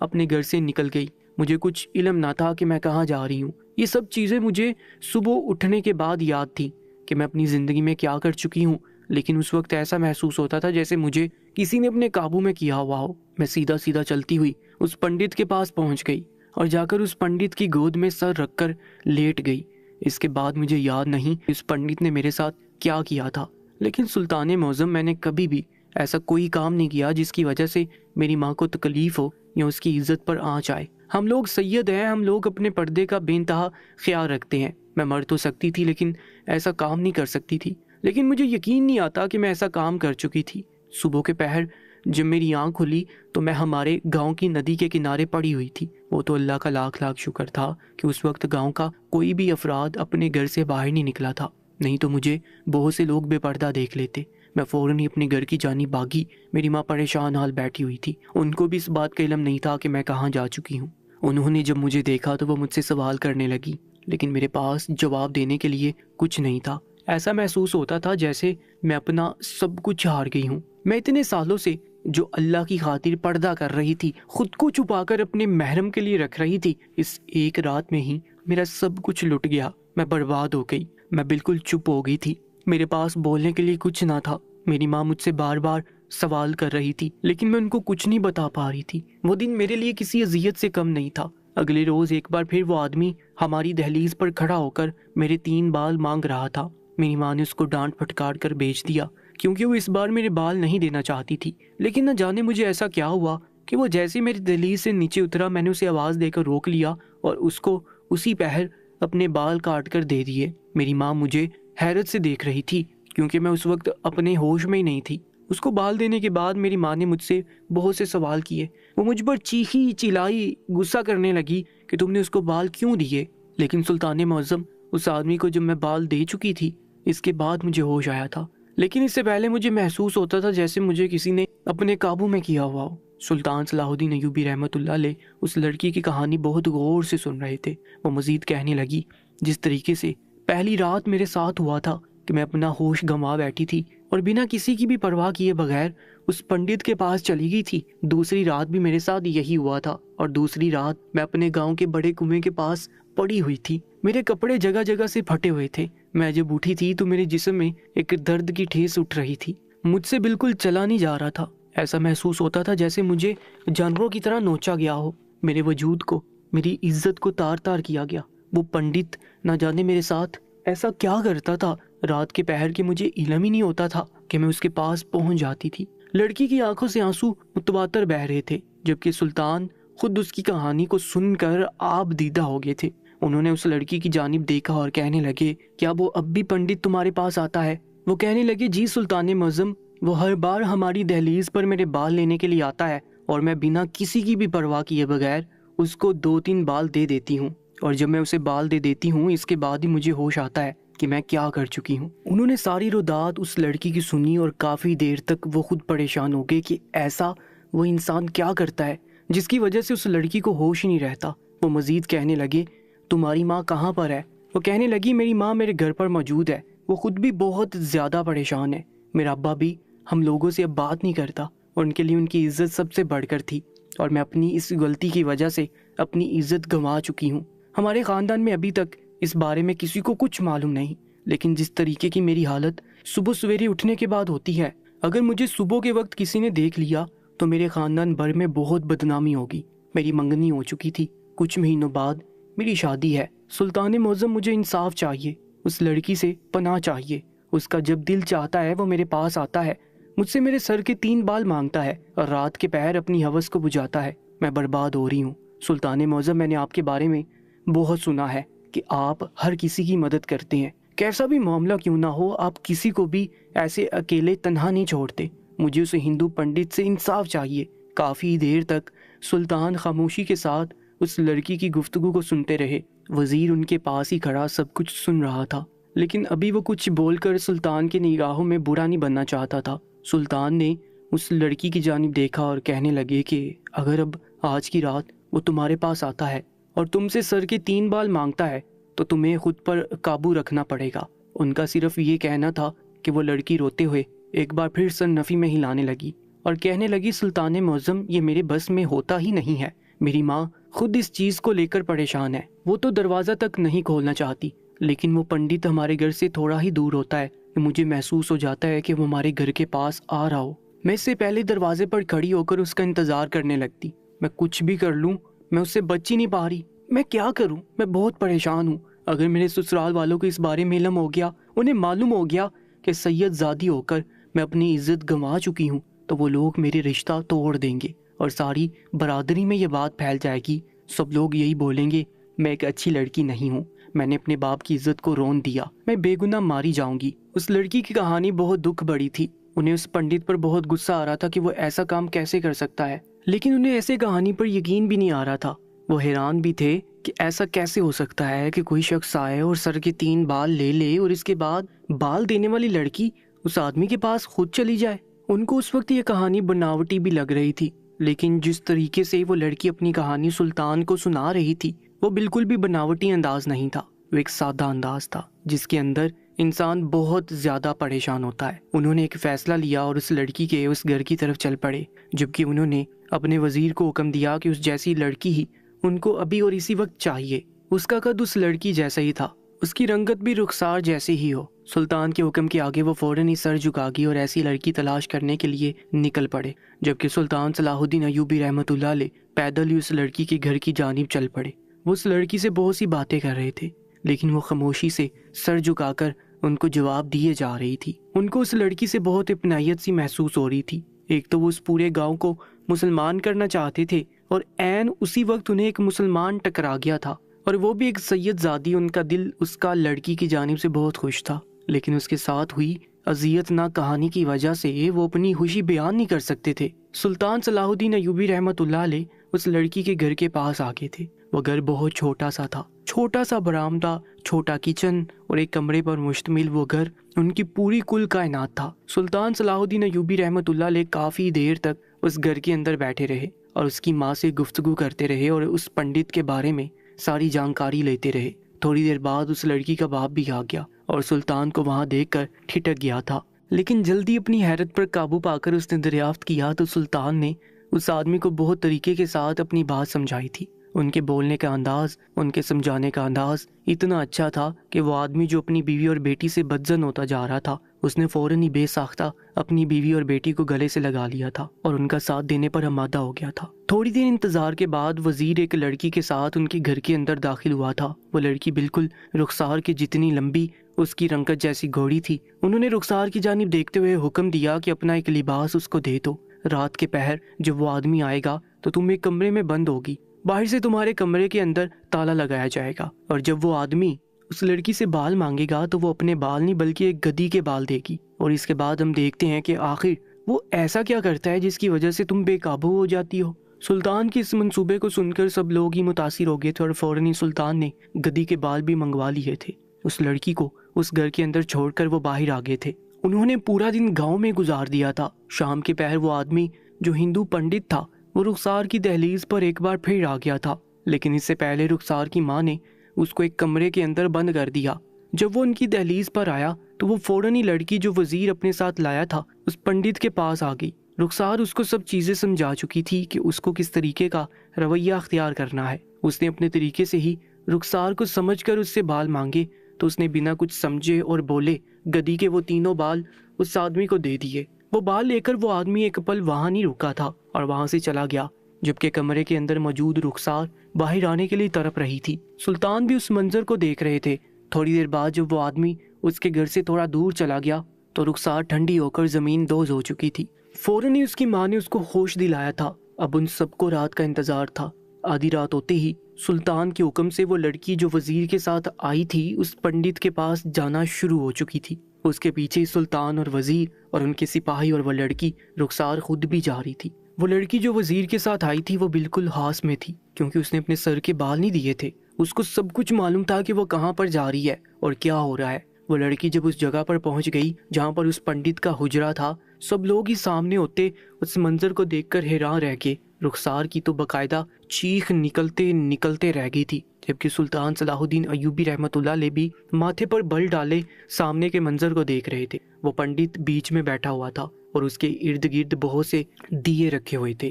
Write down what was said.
اپنے گھر سے نکل گئی۔ مجھے کچھ علم نہ تھا کہ میں کہاں جا رہی ہوں۔ یہ سب چیزیں مجھے صبح اٹھنے کے بعد یاد تھی کہ میں اپنی زندگی میں کیا کر چکی ہوں، لیکن اس وقت ایسا محسوس ہوتا تھا جیسے مجھے کسی نے اپنے قابو میں کیا ہوا ہو۔ میں سیدھا سیدھا چلتی ہوئی اس پنڈت کے پاس پہنچ گئی اور جا کر اس پنڈت کی گود میں سر رکھ کر لیٹ گئی۔ اس کے بعد مجھے یاد نہیں اس پنڈت نے میرے ساتھ کیا کیا تھا، لیکن سلطان معظم میں نے کبھی بھی ایسا کوئی کام نہیں کیا جس کی وجہ سے میری ماں کو تکلیف ہو یا اس کی عزت پر آنچ آئے۔ ہم لوگ سید ہیں، ہم لوگ اپنے پردے کا بے انتہا خیال رکھتے ہیں۔ میں مر تو سکتی تھی لیکن ایسا کام نہیں کر سکتی تھی، لیکن مجھے یقین نہیں آتا کہ میں ایسا کام کر چکی تھی۔ صبح کے پہر جب میری آنکھ کھلی تو میں ہمارے گاؤں کی ندی کے کنارے پڑی ہوئی تھی۔ وہ تو اللہ کا لاکھ لاکھ شکر تھا کہ اس وقت گاؤں کا کوئی بھی افراد اپنے گھر سے باہر نہیں نکلا تھا، نہیں تو مجھے بہت سے لوگ بے پردہ دیکھ لیتے۔ میں فوراً ہی اپنے گھر کی جانب بھاگی۔ میری ماں پریشان حال بیٹھی ہوئی تھی، ان کو بھی اس بات کا علم نہیں تھا کہ میں کہاں جا چکی ہوں۔ انہوں نے جب مجھے دیکھا تو وہ مجھ سے سوال کرنے لگی، لیکن میرے پاس جواب دینے کے لیے کچھ نہیں تھا۔ ایسا محسوس ہوتا تھا جیسے میں اپنا سب کچھ ہار گئی ہوں۔ میں اتنے سالوں سے جو اللہ کی خاطر پردہ کر رہی تھی، خود کو چھپا کر اپنے محرم کے لیے رکھ رہی تھی، اس ایک رات میں ہی میرا سب کچھ لٹ گیا۔ میں برباد ہو گئی۔ میں بالکل چپ ہو گئی تھی، میرے پاس بولنے کے لیے کچھ نہ تھا۔ میری ماں مجھ سے بار بار سوال کر رہی تھی لیکن میں ان کو کچھ نہیں بتا پا رہی تھی۔ وہ دن میرے لیے کسی اذیت سے کم نہیں تھا۔ اگلے روز ایک بار پھر وہ آدمی ہماری دہلیز پر کھڑا ہو کر میرے 3 بال مانگ رہا تھا۔ میری ماں نے اس کو ڈانٹ پھٹکار کر بھیج دیا کیونکہ وہ اس بار میرے بال نہیں دینا چاہتی تھی۔ لیکن نہ جانے مجھے ایسا کیا ہوا کہ وہ جیسے میری دہلیز سے نیچے اترا، میں نے اسے آواز دے کر روک لیا اور اس کو اسی پہر اپنے بال کاٹ کر دے دیے۔ میری ماں مجھے حیرت سے دیکھ رہی تھی کیونکہ میں اس وقت اپنے ہوش میں ہی نہیں تھی۔ اس کو بال دینے کے بعد میری ماں نے مجھ سے بہت سے سوال کیے۔ وہ مجھ پر چیخی چلائی، غصہ کرنے لگی کہ تم نے اس کو بال کیوں دیے۔ لیکن سلطان معظم، اس آدمی کو جب میں بال دے چکی تھی، اس کے بعد مجھے ہوش آیا تھا، لیکن اس سے پہلے مجھے محسوس ہوتا تھا جیسے مجھے کسی نے اپنے قابو میں کیا ہوا ہو۔ سلطان صلاح الدین ایوبی رحمۃ اللہ علیہ اس لڑکی کی کہانی بہت غور سے سن رہے تھے۔ وہ مزید کہنے لگی، جس طریقے سے پہلی رات میرے ساتھ ہوا تھا کہ میں اپنا ہوش گنوا بیٹھی تھی اور بنا کسی کی بھی پرواہ کیے بغیر اس پنڈت کے پاس چلی گئی تھی، دوسری رات بھی میرے ساتھ یہی ہوا تھا، اور دوسری رات میں اپنے گاؤں کے بڑے کنویں کے پاس پڑی ہوئی تھی۔ میرے کپڑے جگہ جگہ سے پھٹے ہوئے تھے۔ میں جب اٹھی تھی تو میرے جسم میں ایک درد کی ٹھیس اٹھ رہی تھی، مجھ سے بالکل چلا نہیں جا رہا تھا۔ ایسا محسوس ہوتا تھا جیسے مجھے جانوروں کی طرح نوچا گیا ہو، میرے وجود کو، میری عزت کو تار تار کیا گیا۔ وہ پنڈت نہ جانے میرے ساتھ ایسا کیا کرتا تھا، رات کے پہر کے مجھے علم ہی نہیں ہوتا تھا کہ میں اس کے پاس پہنچ جاتی تھی۔ لڑکی کی آنکھوں سے آنسو متواتر بہ رہے تھے، جبکہ سلطان خود اس کی کہانی کو سن کر آپ دیدہ ہو گئے تھے۔ انہوں نے اس لڑکی کی جانب دیکھا اور کہنے لگے، کیا وہ اب بھی پنڈت تمہارے پاس آتا ہے؟ وہ کہنے لگے، جی سلطان معظم، وہ ہر بار ہماری دہلیز پر میرے بال لینے کے لیے آتا ہے اور میں بنا کسی کی بھی پرواہ کیے بغیر اس کو 2-3 بال دے دیتی ہوں، اور جب میں اسے بال دے دیتی ہوں اس کے بعد ہی مجھے ہوش آتا ہے کہ میں کیا کر چکی ہوں۔ انہوں نے ساری رودات اس لڑکی کی سنی اور کافی دیر تک وہ خود پریشان ہو گئے کہ ایسا وہ انسان کیا کرتا ہے جس کی وجہ سے اس لڑکی کو ہوش ہی نہیں رہتا۔ وہ مزید کہنے لگے، تمہاری ماں کہاں پر ہے؟ وہ کہنے لگی، میری ماں میرے گھر پر موجود ہے، وہ خود بھی بہت زیادہ پریشان ہے، میرا ابا بھی ہم لوگوں سے اب بات نہیں کرتا اور ان کے لیے ان کی عزت سب سے بڑھ کر تھی، اور میں اپنی اس غلطی کی وجہ سے اپنی عزت گنوا چکی ہوں۔ ہمارے خاندان میں ابھی تک اس بارے میں کسی کو کچھ معلوم نہیں، لیکن جس طریقے کی میری حالت صبح سویرے اٹھنے کے بعد ہوتی ہے، اگر مجھے صبح کے وقت کسی نے دیکھ لیا تو میرے خاندان بھر میں بہت بدنامی ہوگی۔ میری منگنی ہو چکی تھی، کچھ مہینوں بعد میری شادی ہے۔ سلطان معظم، مجھے انصاف چاہیے، اس لڑکی سے پناہ چاہیے۔ اس کا جب دل چاہتا ہے وہ میرے پاس آتا ہے، مجھ سے میرے سر کے 3 بال مانگتا ہے اور رات کے پہر اپنی ہوس کو بجھاتا ہے۔ میں برباد ہو رہی ہوں۔ سلطان معظم، میں نے آپ کے بارے میں بہت سنا ہے کہ آپ ہر کسی کی مدد کرتے ہیں، کیسا بھی معاملہ کیوں نہ ہو، آپ کسی کو بھی ایسے اکیلے تنہا نہیں چھوڑتے۔ مجھے اس ہندو پنڈت سے انصاف چاہیے۔ کافی دیر تک سلطان خاموشی کے ساتھ اس لڑکی کی گفتگو کو سنتے رہے۔ وزیر ان کے پاس ہی کھڑا سب کچھ سن رہا تھا، لیکن ابھی وہ کچھ بول کر سلطان کی نگاہوں میں برا نہیں بننا چاہتا تھا۔ سلطان نے اس لڑکی کی جانب دیکھا اور کہنے لگے کہ اگر اب آج کی رات وہ تمہارے پاس آتا ہے اور تم سے سر کے 3 بال مانگتا ہے تو تمہیں خود پر قابو رکھنا پڑے گا۔ ان کا صرف یہ کہنا تھا کہ وہ لڑکی روتے ہوئے ایک بار پھر سر نفی میں ہلانے لگی اور کہنے لگی، سلطان معظم، یہ میرے بس میں ہوتا ہی نہیں ہے، میری ماں خود اس چیز کو لے کر پریشان ہے، وہ تو دروازہ تک نہیں کھولنا چاہتی، لیکن وہ پنڈت ہمارے گھر سے تھوڑا ہی دور ہوتا ہے کہ مجھے محسوس ہو جاتا ہے کہ وہ ہمارے گھر کے پاس آ رہا ہو۔ میں اس سے پہلے دروازے پر کھڑی ہو کر اس کا انتظار کرنے لگتی۔ میں کچھ بھی کر لوں، میں اس سے بچ ہی نہیں پا رہی۔ میں کیا کروں؟ میں بہت پریشان ہوں۔ اگر میرے سسرال والوں کو اس بارے میں علم ہو گیا، انہیں معلوم ہو گیا کہ سید زادی ہو کر میں اپنی عزت گنوا چکی ہوں، تو وہ لوگ میرے رشتہ توڑ دیں گے اور ساری برادری میں یہ بات پھیل جائے گی۔ سب لوگ یہی بولیں گے میں ایک اچھی لڑکی نہیں ہوں، میں نے اپنے باپ کی عزت کو رون دیا، میں بے گناہ ماری جاؤں گی۔ اس لڑکی کی کہانی بہت دکھ بڑی تھی۔ انہیں اس پنڈت پر بہت غصہ آ رہا تھا کہ وہ ایسا کام کیسے کر سکتا ہے، لیکن انہیں ایسے کہانی پر یقین بھی نہیں آ رہا تھا۔ وہ حیران بھی تھے کہ ایسا کیسے ہو سکتا ہے کہ کوئی شخص آئے اور سر کے 3 بال لے لے اور اس کے بعد بال دینے والی لڑکی اس آدمی کے پاس خود چلی جائے۔ ان کو اس وقت یہ کہانی بناوٹی بھی لگ رہی تھی، لیکن جس طریقے سے وہ لڑکی اپنی کہانی سلطان کو سنا رہی تھی وہ بالکل بھی بناوٹی انداز نہیں تھا، وہ ایک سادہ انداز تھا جس کے اندر انسان بہت زیادہ پریشان ہوتا ہے۔ انہوں نے ایک فیصلہ لیا اور اس لڑکی کے اس گھر کی طرف چل پڑے، جبکہ انہوں نے اپنے وزیر کو حکم دیا کہ اس جیسی لڑکی ہی ان کو ابھی اور اسی وقت چاہیے۔ اس کا قد اس لڑکی جیسا ہی تھا، اس کی رنگت بھی رخسار جیسے ہی ہو۔ سلطان کے حکم کے آگے وہ فوراً ہی سر جھکا گئی اور ایسی لڑکی تلاش کرنے کے لیے نکل پڑے، جبکہ سلطان صلاح الدین ایوبی رحمۃ اللہ علیہ پیدل ہی اس لڑکی کے گھر کی جانب چل پڑے۔ وہ اس لڑکی سے بہت سی باتیں کر رہے تھے، لیکن وہ خاموشی سے سر جھکا کر ان کو جواب دیے جا رہی تھی۔ ان کو اس لڑکی سے بہت اپنائیت سی محسوس ہو رہی تھی۔ ایک تو وہ اس پورے گاؤں کو مسلمان کرنا چاہتے تھے اور عین اسی وقت انہیں ایک مسلمان ٹکرا گیا تھا، اور وہ بھی ایک سید زادی۔ ان کا دل اس کا لڑکی کی جانب سے بہت خوش تھا، لیکن اس کے ساتھ ہوئی اذیت ناک کہانی کی وجہ سے وہ اپنی خوشی بیان نہیں کر سکتے تھے۔ سلطان صلاح الدین ایوبی رحمۃ اللہ علیہ اس لڑکی کے گھر کے پاس آ گئے تھے۔ وہ گھر بہت چھوٹا سا تھا، چھوٹا سا برآمدہ، چھوٹا کچن اور ایک کمرے پر مشتمل وہ گھر ان کی پوری کل کائنات تھا۔ سلطان صلاح الدین ایوبی رحمۃ اللہ علیہ کافی دیر تک اس گھر کے اندر بیٹھے رہے اور اس کی ماں سے گفتگو کرتے رہے اور اس پنڈت کے بارے میں ساری جانکاری لیتے رہے۔ تھوڑی دیر بعد اس لڑکی کا باپ بھی آ گیا اور سلطان کو وہاں دیکھ کر ٹھٹک گیا تھا، لیکن جلدی اپنی حیرت پر قابو پا کر اس نے دریافت کیا تو سلطان نے اس آدمی کو بہت طریقے کے ساتھ اپنی بات سمجھائی تھی۔ ان کے بولنے کا انداز، ان کے سمجھانے کا انداز اتنا اچھا تھا کہ وہ آدمی جو اپنی بیوی اور بیٹی سے بدظن ہوتا جا رہا تھا، اس نے فوراً ہی بے ساختہ اپنی بیوی اور بیٹی کو گلے سے لگا لیا تھا اور ان کا ساتھ دینے پر آمادہ ہو گیا تھا۔ تھوڑی دیر انتظار کے بعد وزیر ایک لڑکی کے ساتھ ان کے گھر کے اندر داخل ہوا تھا۔ وہ لڑکی بالکل رخسار کی جتنی لمبی، اس کی رنگت جیسی گھوڑی تھی۔ انہوں نے رخسار کی جانب دیکھتے ہوئے حکم دیا کہ اپنا ایک لباس اس کو دے دو۔ رات کے پہر جب وہ آدمی آئے گا تو تم ایک کمرے میں بند ہوگی، باہر سے تمہارے کمرے کے اندر تالا لگایا جائے گا، اور جب وہ آدمی اس لڑکی سے بال مانگے گا تو وہ اپنے بال نہیں بلکہ ایک گدی کے بال دے گی، اور اس کے بعد ہم دیکھتے ہیں کہ آخر وہ ایسا کیا کرتا ہے جس کی وجہ سے تم بے قابو ہو جاتی ہو۔ سلطان کے اس منصوبے کو سن کر سب لوگ ہی متاثر ہو گئے تھے اور فوراً ہی سلطان نے گدی کے بال بھی منگوا لیے تھے۔ اس لڑکی کو اس گھر کے اندر چھوڑ کر وہ باہر آ گئے تھے۔ انہوں نے پورا دن گاؤں میں گزار دیا تھا۔ شام کے پہر وہ آدمی جو ہندو پنڈت تھا وہ رخسار کی دہلیز پر ایک بار پھر آ گیا تھا، لیکن اس سے پہلے رخسار کی ماں نے اس کو ایک کمرے کے اندر بند کر دیا۔ جب وہ ان کی دہلیز پر آیا تو وہ فوراً ہی لڑکی جو وزیر اپنے ساتھ لایا تھا اس پنڈت کے پاس آ گئی۔ رخسار اس کو سب چیزیں سمجھا چکی تھی کہ اس کو کس طریقے کا رویہ اختیار کرنا ہے۔ اس نے اپنے طریقے سے ہی رخسار کو سمجھ کر اس سے بال مانگے تو اس نے بنا کچھ سمجھے اور بولے گدی کے وہ تینوں بال اس آدمی کو دے دیے۔ وہ بال لے کر وہ آدمی ایک پل وہاں نہیں رکا تھا اور وہاں سے چلا گیا، جبکہ کمرے کے اندر موجود رخسار باہر آنے کے لیے تڑپ رہی تھی۔ سلطان بھی اس منظر کو دیکھ رہے تھے۔ تھوڑی دیر بعد جب وہ آدمی اس کے گھر سے تھوڑا دور چلا گیا تو رخسار ٹھنڈی ہو کر زمین دوز ہو چکی تھی۔ فوراً ہی اس کی ماں نے اس کو ہوش دلایا تھا۔ اب ان سب کو رات کا انتظار تھا۔ آدھی رات ہوتے ہی سلطان کے حکم سے وہ لڑکی جو وزیر کے ساتھ آئی تھی اس پنڈت کے پاس جانا شروع ہو چکی تھی۔ اس کے پیچھے سلطان اور وزیر اور ان کے سپاہی اور وہ لڑکی رخسار خود بھی جا رہی تھی۔ وہ لڑکی جو وزیر کے ساتھ آئی تھی وہ بالکل ہاس میں تھی، کیونکہ اس نے اپنے سر کے بال نہیں دیے تھے۔ اس کو سب کچھ معلوم تھا کہ وہ کہاں پر جا رہی ہے اور کیا ہو رہا ہے۔ وہ لڑکی جب اس جگہ پر پہنچ گئی جہاں پر اس پنڈت کا حجرہ تھا، سب لوگ ہی سامنے ہوتے اس منظر کو دیکھ کر حیران رہ گئے۔ رخسار کی تو باقاعدہ چیخ نکلتے رہ گئی تھی، جبکہ سلطان صلاح الدین ایوبی رحمۃ اللہ علیہ بھی ماتھے پر بل ڈالے سامنے کے منظر کو دیکھ رہے تھے۔ وہ پنڈت بیچ میں بیٹھا ہوا تھا اور اس کے ارد گرد بہت سے دیے رکھے ہوئے تھے۔